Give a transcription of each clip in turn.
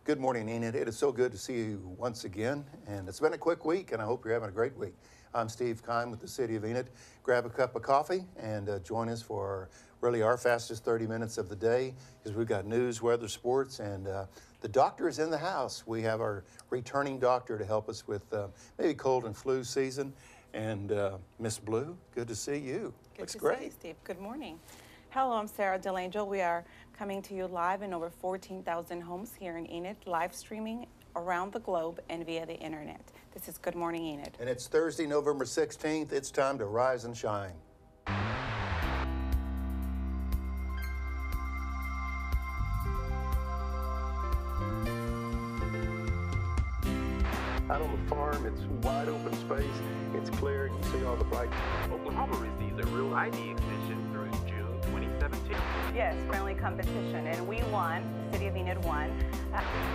Good morning, Enid. It is so good to see you once again, and it's been a quick week, and I hope you're having a great week. I'm Steve Kime with the City of Enid. Grab a cup of coffee and join us for really our fastest 30 minutes of the day, because we've got news, weather, sports, and the doctor is in the house. We have our returning doctor to help us with maybe cold and flu season. And Miss Blue, good to see you. Looks great. See you, Steve. Good morning. Hello, I'm Sarah DeLangel. We are coming to you live in over 14,000 homes here in Enid, live streaming around the globe and via the internet. This is Good Morning Enid. And it's Thursday, November 16th. It's time to rise and shine. Out on the farm, it's wide open space. It's clear. You can see all the bright. Oklahoma receives a Real ID extension through June 2017. Yes, friendly competition, and we won. City of Enid won.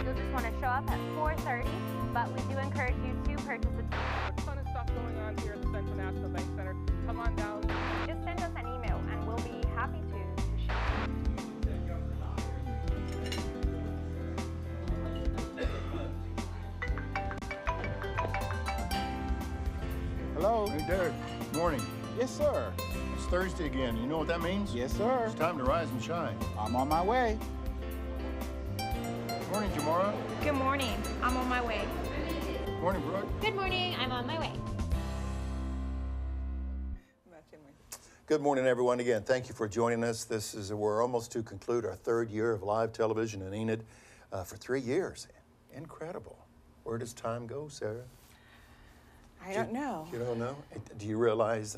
You'll just want to show up at 4:30, but we do encourage you to purchase There's a ton of stuff going on here at the Central National Bank Center. Come on down. Just send us an email, and we'll be happy to share. Hello. Hey, Derek. Morning. Yes, sir. It's Thursday again. You know what that means? Yes, sir. It's time to rise and shine. I'm on my way. Morning, Jamara. Good morning. I'm on my way. Morning, Brooke. Good morning. I'm on my way. Good morning, everyone. Again, thank you for joining us. We're almost to conclude our third year of live television in Enid for 3 years. Incredible. Where does time go, Sarah? I don't know. You don't know? Do you realize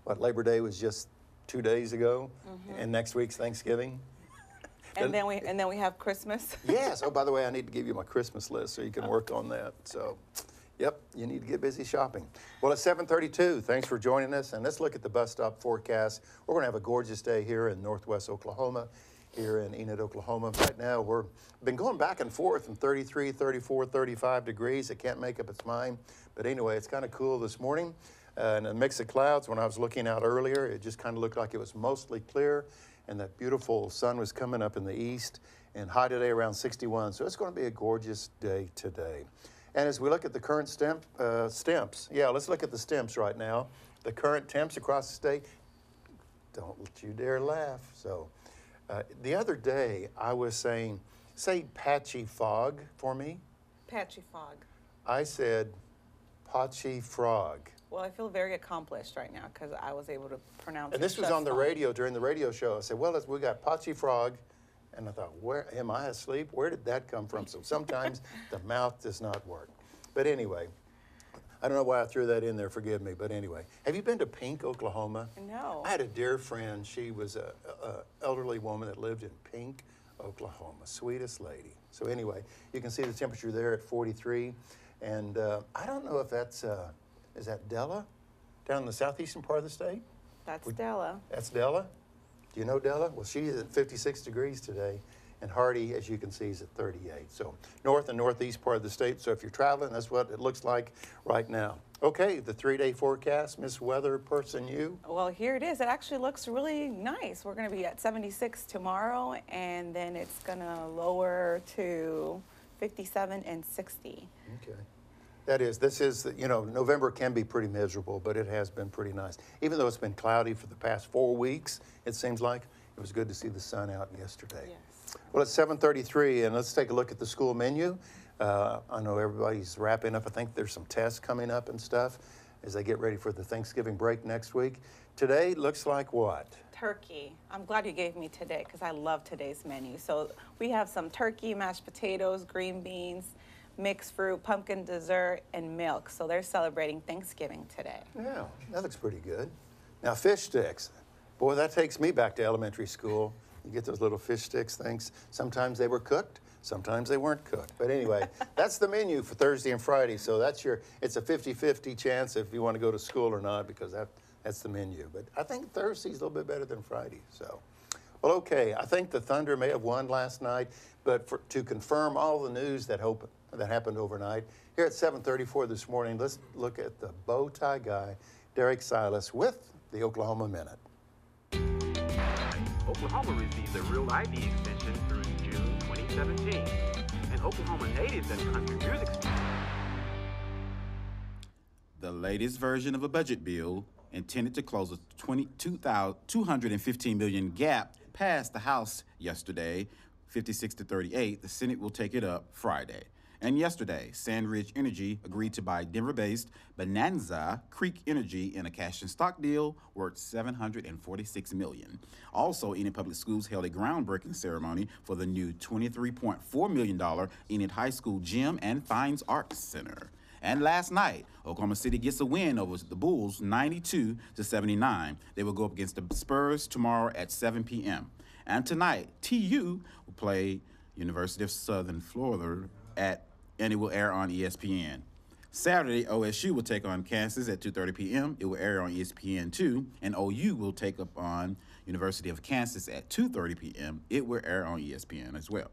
what Labor Day was just 2 days ago, and next week's Thanksgiving? And then we have Christmas. Yes. Oh, by the way, I need to give you my Christmas list so you can work on that. So, yep, you need to get busy shopping. Well, it's 7:32. Thanks for joining us, and let's look at the bus stop forecast. We're going to have a gorgeous day here in northwest Oklahoma, here in Enid, Oklahoma. Right now, we've been going back and forth from 33, 34, 35 degrees. It can't make up its mind. But anyway, it's kind of cool this morning. And a mix of clouds. When I was looking out earlier, it just kind of looked like it was mostly clear, and that beautiful sun was coming up in the east, and high today around 61. So it's going to be a gorgeous day today. And as we look at the current temps, yeah, let's look at the temps right now. The current temps across the state, don't you dare laugh. So the other day I was saying, say patchy fog for me. Patchy fog. I said patchy frog. Well, I feel very accomplished right now because I was able to pronounce it. And this was on the radio during the radio show. I said, well, we got patchy frog. And I thought, where am I asleep? Where did that come from? So sometimes the mouth does not work. But anyway, I don't know why I threw that in there. Forgive me. But anyway, have you been to Pink, Oklahoma? No. I had a dear friend. She was a elderly woman that lived in Pink, Oklahoma. Sweetest lady. So anyway, you can see the temperature there at 43. And I don't know if that's, is that Della down in the southeastern part of the state? That's Della. That's Della? Do you know Della? Well, she's at 56 degrees today, and Hardy, as you can see, is at 38. So north and northeast part of the state. So if you're traveling, that's what it looks like right now. Okay, the 3-day forecast, Miss Weather Person, you. Well, here it is. It actually looks really nice. We're going to be at 76 tomorrow, and then it's going to lower to 57 and 60. Okay. This is, you know, November can be pretty miserable, but it has been pretty nice. Even though it's been cloudy for the past 4 weeks, it seems like it was good to see the sun out yesterday. Yes. Well, it's 7:33, and let's take a look at the school menu. I know everybody's wrapping up. I think there's some tests coming up and stuff as they get ready for the Thanksgiving break next week. Today looks like what? Turkey. I'm glad you gave me today because I love today's menu. So we have some turkey, mashed potatoes, green beans, mixed fruit, pumpkin dessert, and milk. So they're celebrating Thanksgiving today. Yeah, that looks pretty good. Now, fish sticks. Boy, that takes me back to elementary school. You get those little fish sticks things. Sometimes they were cooked, sometimes they weren't cooked. But anyway, that's the menu for Thursday and Friday. So it's a 50-50 chance if you want to go to school or not, because that's the menu. But I think Thursday's a little bit better than Friday. So, well, okay, I think the Thunder may have won last night, but to confirm all the news that happened overnight, here at 7:34 this morning, let's look at the bow tie guy, Derek Silas, with the Oklahoma Minute. Oklahoma receives a Real ID extension through June 2017. And Oklahoma natives and country music stars. The latest version of a budget bill intended to close a $215 million gap passed the House yesterday, 56-38. The Senate will take it up Friday. And yesterday, Sandridge Energy agreed to buy Denver-based Bonanza Creek Energy in a cash and stock deal worth $746 million. Also, Enid Public Schools held a groundbreaking ceremony for the new $23.4 million Enid High School Gym and Fine Arts Center. And last night, Oklahoma City gets a win over the Bulls, 92-79. They will go up against the Spurs tomorrow at 7 p.m. And tonight, TU will play University of Southern Florida and it will air on ESPN. Saturday, OSU will take on Kansas at 2:30 p.m. It will air on ESPN2, and OU will take up on University of Kansas at 2:30 p.m. It will air on ESPN as well.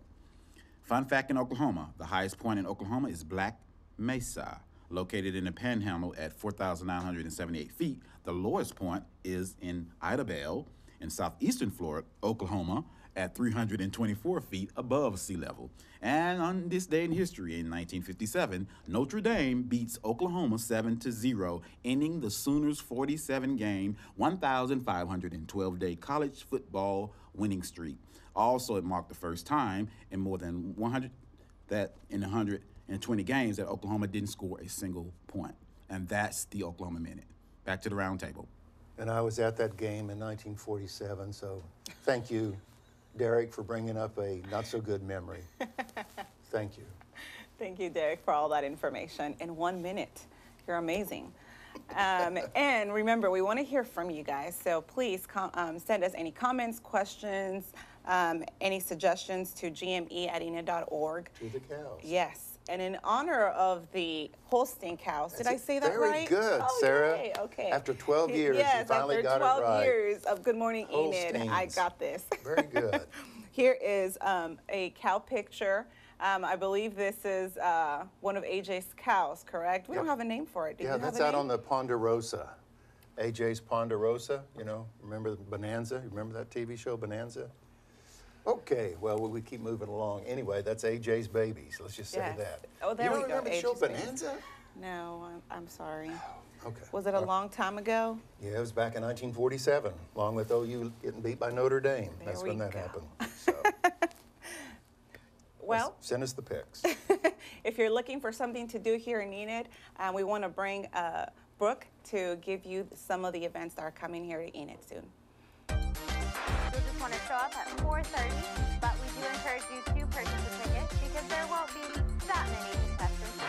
Fun fact in Oklahoma, the highest point in Oklahoma is Black Mesa, located in the Panhandle at 4,978 feet. The lowest point is in Idabel in southeastern Florida, Oklahoma, at 324 feet above sea level. And on this day in history, in 1957, Notre Dame beats Oklahoma 7-0, ending the Sooners' 47-game, 1,512-day college football winning streak. Also, it marked the first time in more than 120 games that Oklahoma didn't score a single point. And that's the Oklahoma Minute. Back to the round table. And I was at that game in 1947, so thank you, Derek, for bringing up a not-so-good memory. Thank you. Thank you, Derek, for all that information in 1 minute. You're amazing. And remember, we want to hear from you guys, so please send us any comments, questions, any suggestions to gme@enid.org. To the cows. Yes. And in honor of the Holstein cows, did I say that right? Very good, oh, Sarah. Yay. Okay. After 12 years, yes, you finally got it right. After 12 years of Good Morning Enid, I Holsteins. got this. Very good. Here is a cow picture. I believe this is one of AJ's cows, correct? We don't have a name for it. Do you have that's a out name? on the Ponderosa. AJ's Ponderosa, you know, remember Bonanza? Remember that TV show, Bonanza? Okay, well, we keep moving along. Anyway, that's AJ's babies. Let's just say Yes. that. Oh, there you we don't go. remember the show AJ's babies. Bonanza? No, I'm sorry. Okay. Was it a long time ago? Yeah, it was back in 1947, along with OU getting beat by Notre Dame. There That's we when that go. happened. So, Well, send us the pics. if you're looking for something to do here in Enid, we want to bring Brooke to give you some of the events that are coming here to Enid soon. You'll just want to show up at 4:30, but we do encourage you to purchase a ticket because there won't be that many contestants.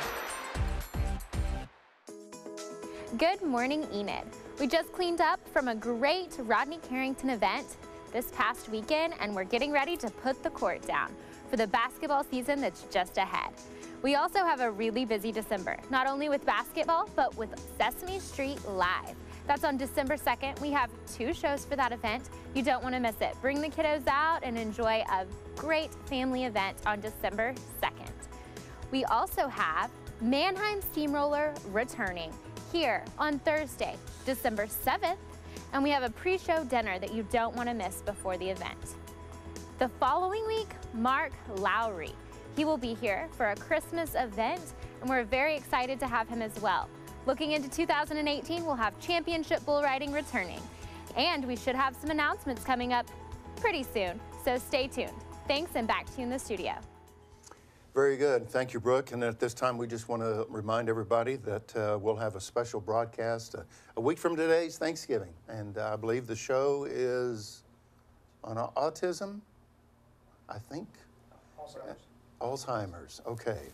Good morning, Enid. We just cleaned up from a great Rodney Carrington event this past weekend, and we're getting ready to put the court down for the basketball season that's just ahead. We also have a really busy December, not only with basketball, but with Sesame Street Live. That's on December 2nd. We have 2 shows for that event. You don't want to miss it. Bring the kiddos out and enjoy a great family event on December 2nd. We also have Mannheim Steamroller returning here on Thursday, December 7th, and we have a pre-show dinner that you don't want to miss before the event. The following week, Mark Lowry. He will be here for a Christmas event, and we're very excited to have him as well. Looking into 2018, we'll have championship bull riding returning, and we should have some announcements coming up pretty soon, so stay tuned. Thanks, and back to you in the studio. Very good. Thank you, Brooke. And at this time, we just want to remind everybody that we'll have a special broadcast a week from today's Thanksgiving. And I believe the show is on autism, I think. Alzheimer's. Okay.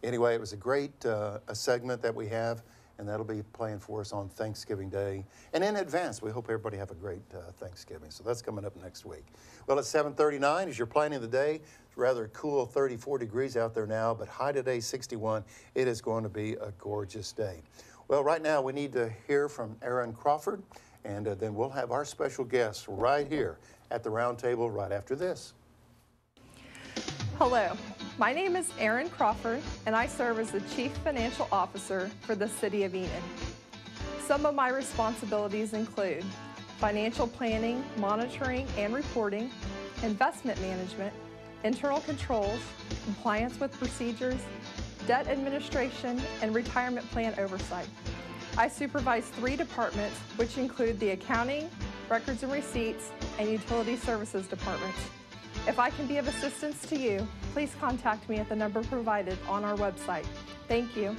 Anyway, it was a great a segment that we have, and that'll be playing for us on Thanksgiving Day. And in advance, we hope everybody have a great Thanksgiving. So that's coming up next week. Well, it's 7:39 as you're planning the day. It's rather cool, 34 degrees out there now, but high today, 61. It is going to be a gorgeous day. Well, right now we need to hear from Aaron Crawford, and then we'll have our special guest right here at the round table right after this. Hello, my name is Erin Crawford, and I serve as the Chief Financial Officer for the City of Enid. Some of my responsibilities include financial planning, monitoring and reporting, investment management, internal controls, compliance with procedures, debt administration, and retirement plan oversight. I supervise 3 departments, which include the accounting, records and receipts, and utility services departments. If I can be of assistance to you, please contact me at the number provided on our website. Thank you.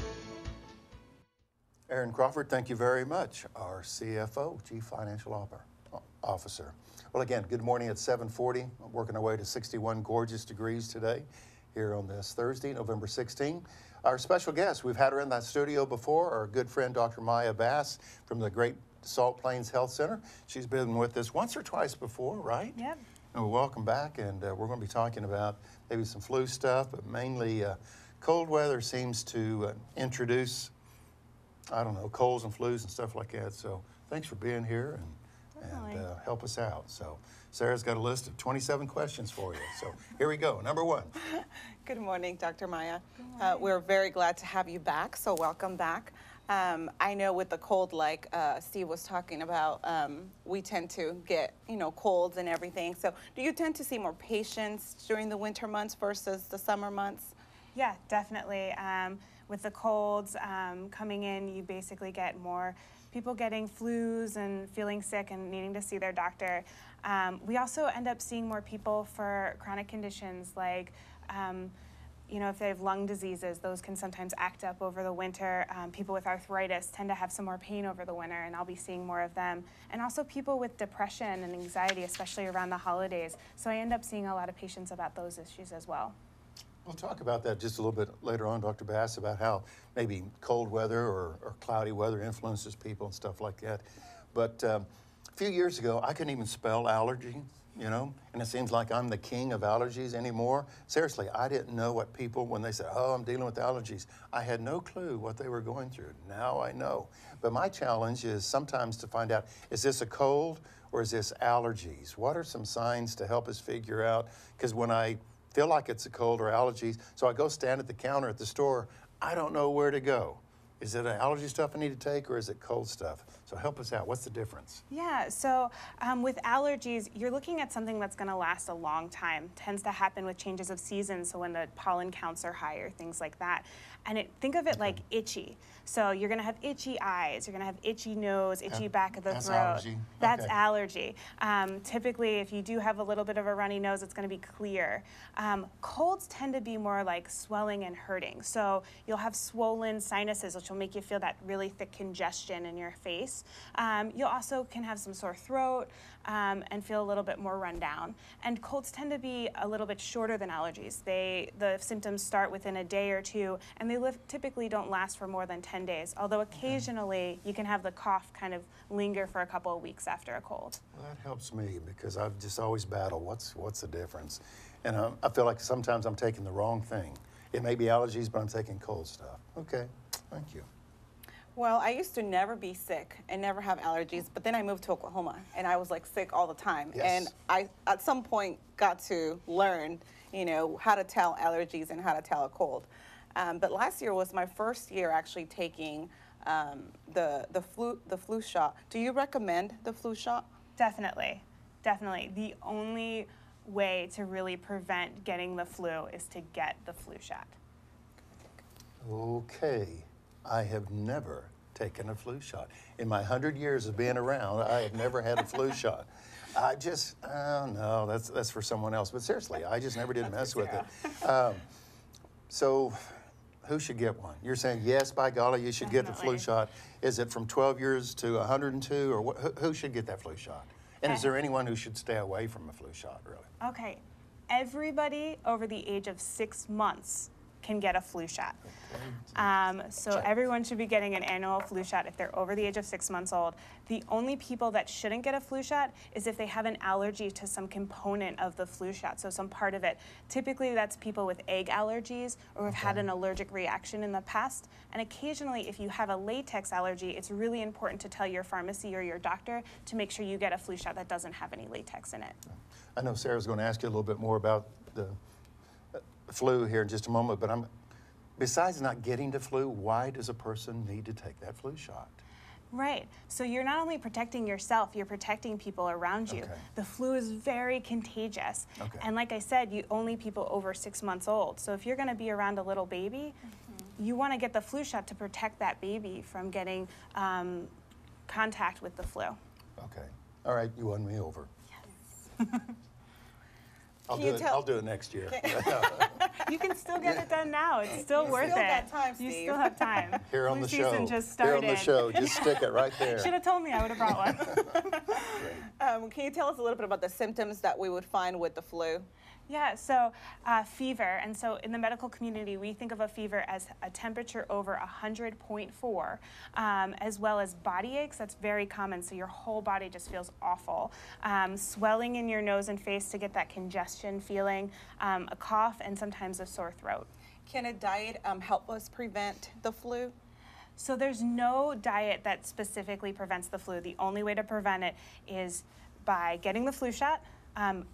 Erin Crawford, thank you very much, our CFO, Chief Financial Officer. Well, again, good morning at 7:40. I'm working our way to 61 gorgeous degrees today here on this Thursday, November 16. Our special guest, we've had her in that studio before, our good friend, Dr. Maya Bass from the great Salt Plains Health Center. She's been with us once or twice before, right? Yep. And welcome back, and we're going to be talking about maybe some flu stuff, but mainly cold weather seems to introduce, I don't know, colds and flus and stuff like that. So thanks for being here and help us out. So Sarah's got a list of 27 questions for you. So here we go. Number 1. Good morning, Dr. Maya. We're very glad to have you back, so welcome back. I know with the cold, like Steve was talking about, we tend to get, colds and everything. So do you tend to see more patients during the winter months versus the summer months? Yeah, definitely. With the colds coming in, you basically get more people getting flus and feeling sick and needing to see their doctor. We also end up seeing more people for chronic conditions like if they have lung diseases, those can sometimes act up over the winter. People with arthritis tend to have some more pain over the winter, and I'll be seeing more of them. And also people with depression and anxiety, especially around the holidays. So I end up seeing a lot of patients about those issues as well. We'll talk about that just a little bit later on, Dr. Bass, about how maybe cold weather or cloudy weather influences people and stuff like that. But a few years ago, I couldn't even spell allergy, and it seems like I'm the king of allergies anymore. Seriously, I didn't know what people, when they said, oh, I'm dealing with allergies, I had no clue what they were going through. Now I know. But my challenge is sometimes to find out, is this a cold or is this allergies? What are some signs to help us figure out? Because when I feel like it's a cold or allergies, so I go stand at the counter at the store, I don't know where to go. Is it allergy stuff I need to take or is it cold stuff? So help us out. What's the difference? Yeah, so with allergies, you're looking at something that's going to last a long time. Tends to happen with changes of season, so when the pollen counts are higher, things like that. And think of it like itchy. So you're going to have itchy eyes, you're going to have itchy nose, itchy back of the throat. Allergy. That's allergy. Typically, if you do have a little bit of a runny nose, it's going to be clear. Colds tend to be more like swelling and hurting. So you'll have swollen sinuses, which will make you feel that really thick congestion in your face. You also can have some sore throat and feel a little bit more run down. And colds tend to be a little bit shorter than allergies. The symptoms start within a day or two, and they typically don't last for more than 10 days, although occasionally you can have the cough kind of linger for a couple of weeks after a cold. Well, that helps me because I've just always battled what's the difference. And I feel like sometimes I'm taking the wrong thing. It may be allergies, but I'm taking cold stuff. Okay, thank you. Well, I used to never be sick and never have allergies, but then I moved to Oklahoma and I was like sick all the time. Yes. And I, at some point, got to learn, how to tell allergies and how to tell a cold. But last year was my first year actually taking the flu shot. Do you recommend the flu shot? Definitely, definitely. The only way to really prevent getting the flu is to get the flu shot. Okay, I have never taken a flu shot. In my 100 years of being around, I have never had a flu shot. I just, no, that's for someone else. But seriously, I just never did mess with it. So who should get one? You're saying, yes, by golly, you should get the flu shot. Is it from 12 years to 102, or who should get that flu shot? And is there anyone who should stay away from a flu shot, really? Okay, everybody over the age of 6 months can get a flu shot. So everyone should be getting an annual flu shot if they're over the age of 6 months old. The only people that shouldn't get a flu shot is if they have an allergy to some component of the flu shot, so some part of it. Typically that's people with egg allergies or have had an allergic reaction in the past. And occasionally if you have a latex allergy, it's really important to tell your pharmacy or your doctor to make sure you get a flu shot that doesn't have any latex in it. I know Sarah's going to ask you a little bit more about the flu here in just a moment, but besides not getting the flu, why does a person need to take that flu shot? Right. So you're not only protecting yourself, you're protecting people around you. Okay. The flu is very contagious. Okay. And like I said, only people over 6 months old. So if you're going to be around a little baby, you want to get the flu shot to protect that baby from getting contact with the flu. Okay. All right, you won me over. Can you tell- I'll do it next year. You can still get it done now. It's still worth still it. got time, You Steve. still have time. Here on Flu the season show. just Here started. on the show. Just stick it right there. Should have told me. I would have brought one. Can you tell us a little bit about the symptoms that we would find with the flu? Yeah, so fever, and so in the medical community, we think of a fever as a temperature over 100.4, as well as body aches. That's very common, so your whole body just feels awful. Swelling in your nose and face to get that congestion feeling, a cough, and sometimes a sore throat. Can a diet help us prevent the flu? So there's no diet that specifically prevents the flu. The only way to prevent it is by getting the flu shot,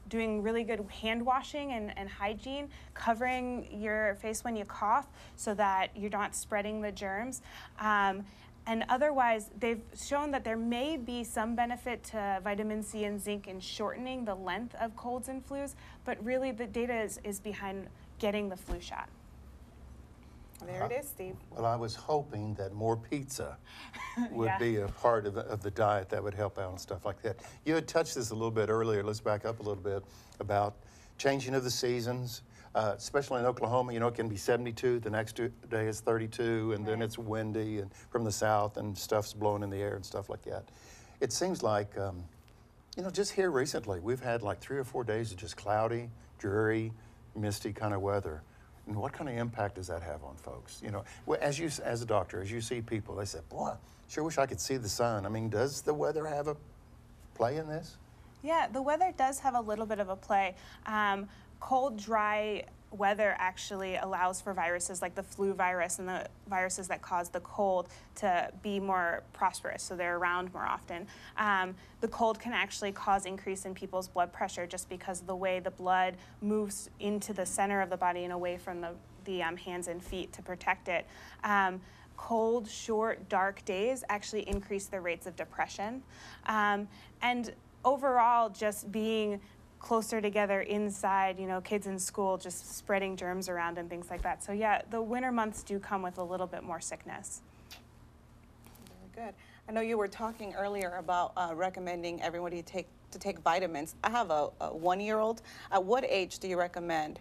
doing really good hand washing and hygiene, covering your face when you cough so that you're not spreading the germs. And otherwise, they've shown that there may be some benefit to vitamin C and zinc in shortening the length of colds and flus, but really the data is behind getting the flu shot. There it is, Steve. Well, I was hoping that more pizza would Yeah. be a part of the diet that would help out and stuff like that. You had touched this a little bit earlier. Let's back up a little bit about changing of the seasons, especially in Oklahoma. You know, it can be 72, the next day is 32, and then it's windy and from the south and stuff's blowing in the air and stuff like that. It seems like, you know, just here recently, we've had like 3 or 4 days of just cloudy, dreary, misty kind of weather. And what kind of impact does that have on folks? You know, as a doctor, as you see people, they say, boy, sure wish I could see the sun. I mean, does the weather have a play in this? Yeah, the weather does have a little bit of a play. Cold, dry weather actually allows for viruses like the flu virus and the viruses that cause the cold to be more prosperous, so they're around more often. The cold can actually cause increase in people's blood pressure just because of the way the blood moves into the center of the body and away from the hands and feet to protect it. Cold, short, dark days actually increase the rates of depression. And overall, just being closer together inside, you know, kids in school just spreading germs around and things like that. So yeah, the winter months do come with a little bit more sickness. Very good. I know you were talking earlier about recommending everybody to take vitamins. I have a 1-year-old. At what age do you recommend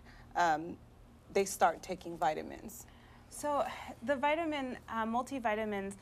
they start taking vitamins? So the multivitamins,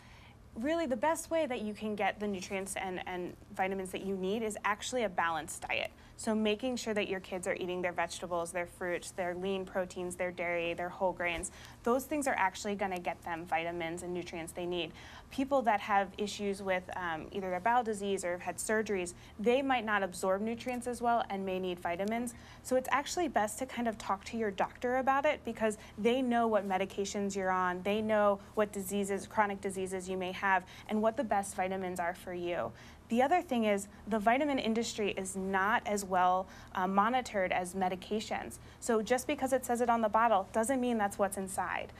really the best way that you can get the nutrients and vitamins that you need is actually a balanced diet. So making sure that your kids are eating their vegetables, their fruits, their lean proteins, their dairy, their whole grains. Those things are actually going to get them vitamins and nutrients they need. People that have issues with either their bowel disease or have had surgeries, they might not absorb nutrients as well and may need vitamins. So it's actually best to kind of talk to your doctor about it because they know what medications you're on, they know what diseases, chronic diseases you may have, and what the best vitamins are for you. The other thing is the vitamin industry is not as well monitored as medications. So just because it says it on the bottle doesn't mean that's what's inside.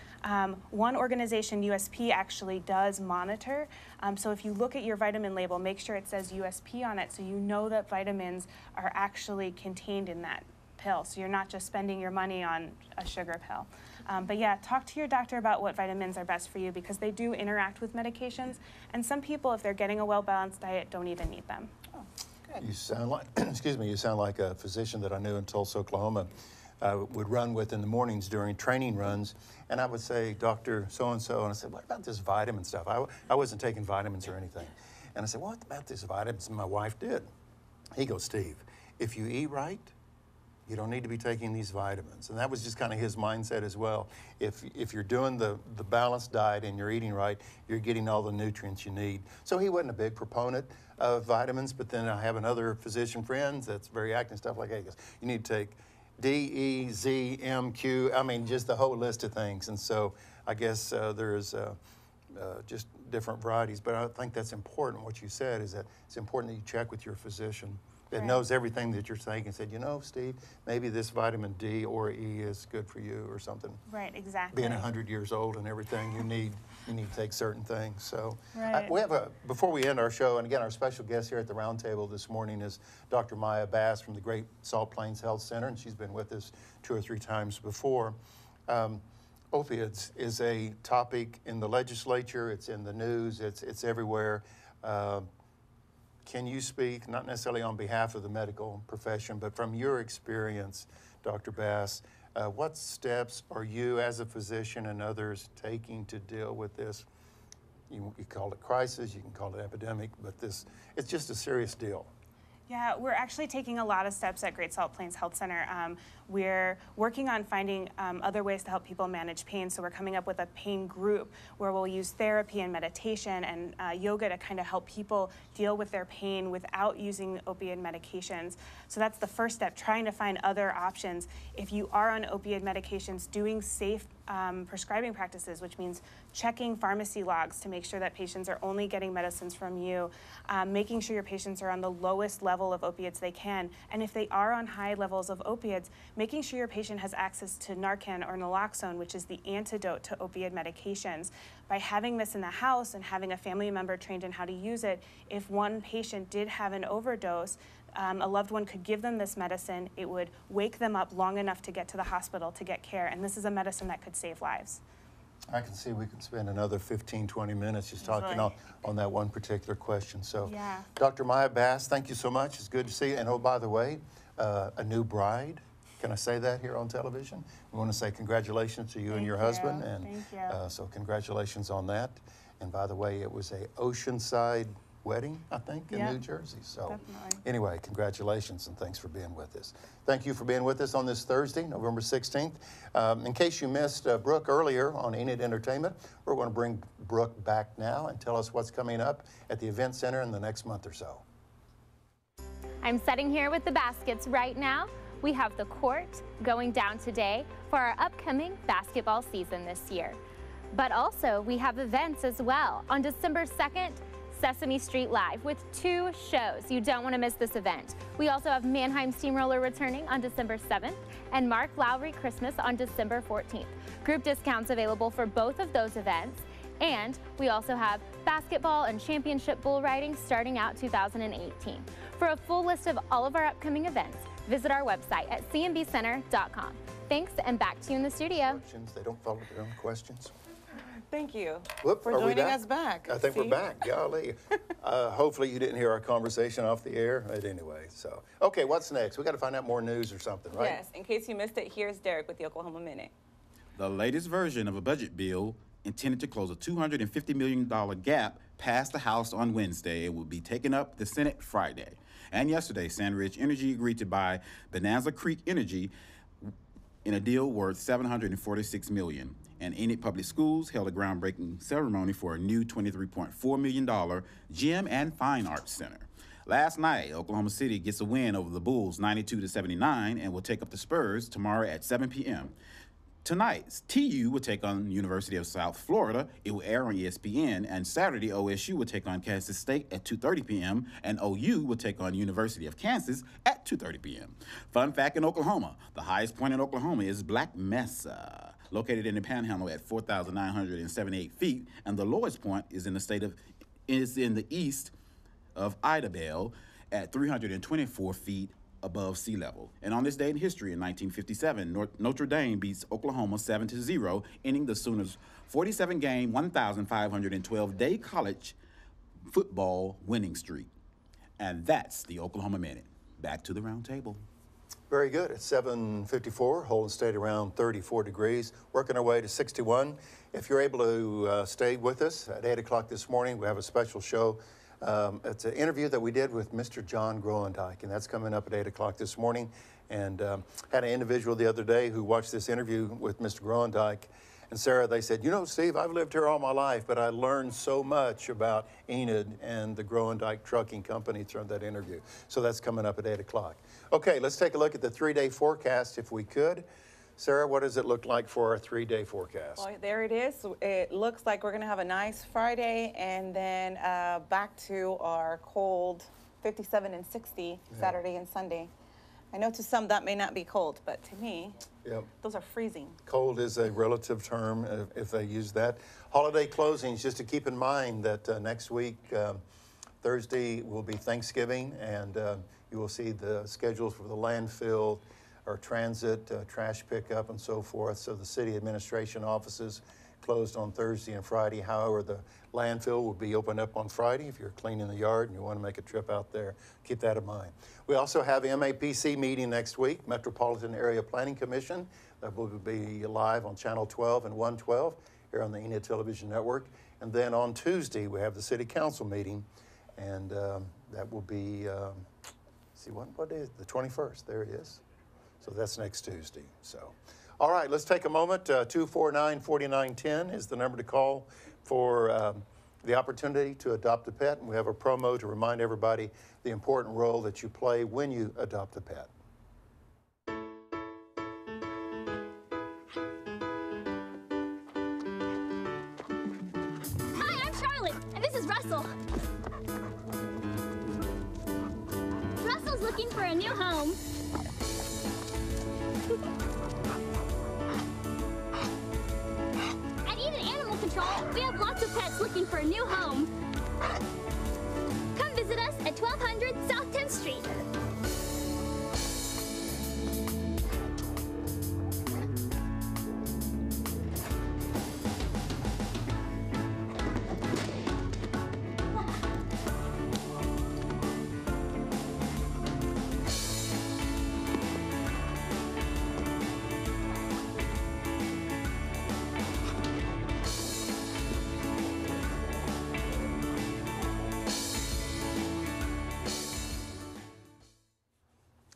One organization, USP, actually does monitor. So if you look at your vitamin label, make sure it says USP on it so you know that vitamins are actually contained in that pill. So you're not just spending your money on a sugar pill. But yeah, talk to your doctor about what vitamins are best for you because they do interact with medications. And some people, if they're getting a well-balanced diet, don't even need them. Oh, good. You sound like, excuse me, you sound like a physician that I knew in Tulsa, Oklahoma, would run with in the mornings during training runs. And I would say, Dr. So-and-so, and I said, what about this vitamin stuff? I wasn't taking vitamins or anything. And I said, what about this vitamins? And my wife did. He goes, Steve, if you eat right, you don't need to be taking these vitamins. And that was just kind of his mindset as well. If you're doing the balanced diet and you're eating right, you're getting all the nutrients you need. So he wasn't a big proponent of vitamins, but then I have another physician friend that's very active and stuff like that. He goes, you need to take D, E, Z, M, Q, I mean, just the whole list of things. And so I guess there's just different varieties. But I think that's important. What you said is that it's important that you check with your physician that Right. knows everything that you're saying and said, you know, Steve, maybe this vitamin D or E is good for you or something. Right, exactly. Being 100 years old and everything, you need to take certain things. So Right. we have before we end our show, and again, our special guest here at the round table this morning is Dr. Maya Bass from the Great Salt Plains Health Center, and she's been with us 2 or 3 times before. Opiates is a topic in the legislature, it's in the news, it's everywhere. Can you speak, not necessarily on behalf of the medical profession, but from your experience, Dr. Bass, what steps are you as a physician and others taking to deal with this? You call it crisis, you can call it epidemic, but it's just a serious deal. Yeah, we're actually taking a lot of steps at Great Salt Plains Health Center. We're working on finding other ways to help people manage pain. So we're coming up with a pain group where we'll use therapy and meditation and yoga to kind of help people deal with their pain without using opioid medications. So that's the first step, trying to find other options. If you are on opioid medications, doing safe prescribing practices, which means checking pharmacy logs to make sure that patients are only getting medicines from you, making sure your patients are on the lowest level of opiates they can, and if they are on high levels of opiates, making sure your patient has access to Narcan or naloxone, which is the antidote to opioid medications. By having this in the house and having a family member trained in how to use it, if one patient did have an overdose, a loved one could give them this medicine. It would wake them up long enough to get to the hospital to get care, and this is a medicine that could save lives. I can see we could spend another 15, 20 minutes just talking Easily. on that one particular question. So, Yeah. Dr. Maya Bass, thank you so much. It's good to see you. And oh, by the way, a new bride. Can I say that here on television? We want to say congratulations to you and your husband. And Thank you. so congratulations on that. And by the way, it was a oceanside wedding, I think, in Yep. New Jersey. So Definitely. anyway, congratulations and thanks for being with us. Thank you for being with us on this Thursday, November 16th. In case you missed Brooke earlier on Enid Entertainment, we're going to bring Brooke back now and tell us what's coming up at the Event Center in the next month or so. I'm sitting here with the baskets right now. We have the court going down today for our upcoming basketball season this year. But also we have events as well. On December 2nd, Sesame Street Live with 2 shows. You don't want to miss this event. We also have Mannheim Steamroller returning on December 7th and Mark Lowry Christmas on December 14th. Group discounts available for both of those events. And we also have basketball and championship bull riding starting out 2018. For a full list of all of our upcoming events, visit our website at cmbcenter.com. Thanks, and back to you in the studio. Questions? They don't follow their own questions. Thank you Whoop, for are we joining us back. I think we're Steve. back. Golly. Hopefully you didn't hear our conversation off the air. But anyway, so. Okay, what's next? We got to find out more news or something, right? Yes, in case you missed it, here's Derek with the Oklahoma Minute. The latest version of a budget bill intended to close a $250 million gap passed the House on Wednesday and will be taken up the Senate Friday. And yesterday, Sandridge Energy agreed to buy Bonanza Creek Energy in a deal worth $746 million. And Enid Public Schools held a groundbreaking ceremony for a new $23.4 million gym and fine arts center. Last night, Oklahoma City gets a win over the Bulls 92-79 and will take up the Spurs tomorrow at 7 p.m. Tonight, TU will take on University of South Florida. It will air on ESPN. And Saturday, OSU will take on Kansas State at 2:30 p.m. And OU will take on University of Kansas at 2:30 p.m. Fun fact in Oklahoma, the highest point in Oklahoma is Black Mesa, located in the Panhandle at 4,978 feet. And the lowest point is in the east of Idabel at 324 feet above sea level. And on this day in history, in 1957, Notre Dame beats Oklahoma 7-0, ending the Sooners' 47-game, 1,512-day college football winning streak. And that's the Oklahoma Minute. Back to the round table. Very good. It's 7:54, holding steady around 34 degrees, working our way to 61. If you're able to stay with us at 8 o'clock this morning, we have a special show. It's an interview that we did with Mr. John Groendyke, and that's coming up at 8 o'clock this morning. And had an individual the other day who watched this interview with Mr. Groendyke. And Sarah, they said, you know, Steve, I've lived here all my life, but I learned so much about Enid and the Groendyke Trucking Company through that interview. So that's coming up at 8 o'clock. Okay, let's take a look at the 3-day forecast if we could. Sarah, what does it look like for our 3-day forecast? Well, there it is. It looks like we're going to have a nice Friday and then back to our cold 57 and 60 Saturday and Sunday. I know to some that may not be cold, but to me, those are freezing. Cold is a relative term if they use that. Holiday closings, just to keep in mind that next week, Thursday will be Thanksgiving, and you will see the schedules for the landfill or transit, trash pickup, and so forth. So the city administration offices closed on Thursday and Friday. However, the landfill will be open up on Friday if you're cleaning the yard and you want to make a trip out there. Keep that in mind. We also have MAPC meeting next week, Metropolitan Area Planning Commission. That will be live on Channel 12 and 112 here on the Enid Television Network. And then on Tuesday, we have the City Council meeting, and that will be, see, what day is it? The 21st, there it is. So that's next Tuesday. So, all right, let's take a moment. 249-4910 is the number to call for the opportunity to adopt a pet. And we have a promo to remind everybody the important role that you play when you adopt a pet. Hi, I'm Charlotte, and this is Russell. Russell's looking for a new home. At Enid Animal Control, we have lots of pets looking for a new home. Come visit us at 1200 South 10th Street.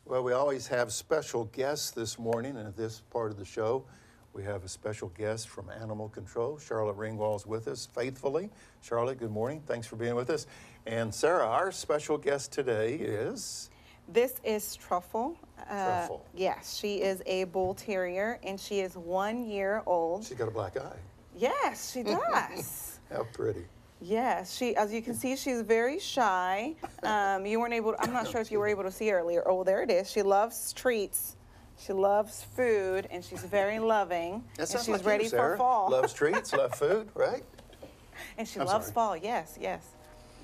Well, we always have special guests this morning, and at this part of the show, we have a special guest from Animal Control. Charlotte Ringwald's with us faithfully. Charlotte, good morning. Thanks for being with us. And Sarah, our special guest today is? This is Truffle. Truffle. Yes, she is a bull terrier, and she is 1 year old. She's got a black eye. Yes, she does. How pretty. Yes, she, as you can see, she's very shy. You weren't able, I'm not sure if you were able to see earlier. Oh, there it is. She loves treats. She loves food, and she's very loving. That and sounds she's like ready you, Sarah. for fall. Loves treats, loves food, right? And she I'm loves sorry. fall, yes, yes.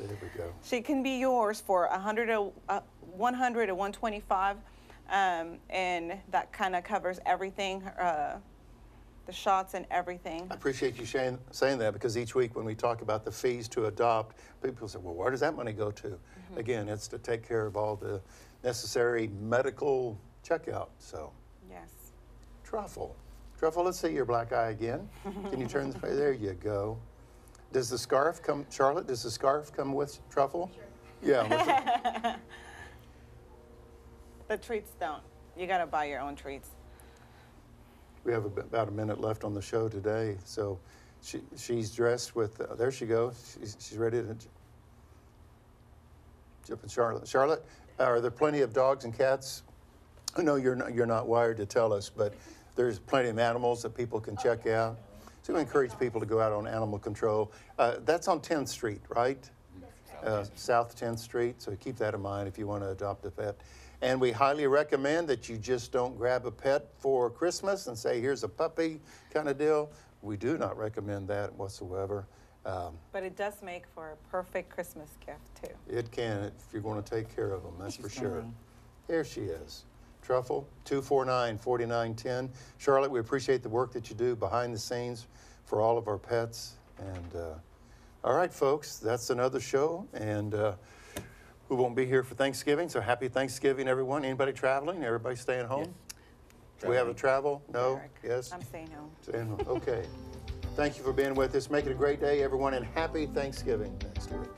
There we go. She can be yours for 100 to 125, and that kind of covers everything. The shots and everything. I appreciate you saying that, because each week when we talk about the fees to adopt, people say, well, where does that money go to? Mm-hmm. Again, it's to take care of all the necessary medical checkout. So, yes. Truffle. Truffle, let's see your black eye again. Can you turn this way? There you go. Does the scarf come, Charlotte, does the scarf come with Truffle? Sure. Yeah. The treats don't. You got to buy your own treats. We have about a minute left on the show today, so she's dressed with. There she goes. She's ready to jump in. Charlotte, are there plenty of dogs and cats? I know you're not wired to tell us, but there's plenty of animals that people can check out. So we encourage people to go out on Animal Control. That's on 10th Street, right? South 10th Street. So keep that in mind if you want to adopt a pet. And we highly recommend that you just don't grab a pet for Christmas and say, here's a puppy kind of deal. We do not recommend that whatsoever. But it does make for a perfect Christmas gift, too. It can, if you're going to take care of them, that's for sure. Here she is. Truffle, 249-4910. Charlotte, we appreciate the work that you do behind the scenes for all of our pets. And all right, folks, that's another show. And we won't be here for Thanksgiving, so happy Thanksgiving, everyone. Anybody traveling? Everybody staying home? Yes. Do we have a travel? No? Derek, yes? I'm staying home. Staying home. Okay. Thank you for being with us. Make it a great day, everyone, and happy Thanksgiving next week.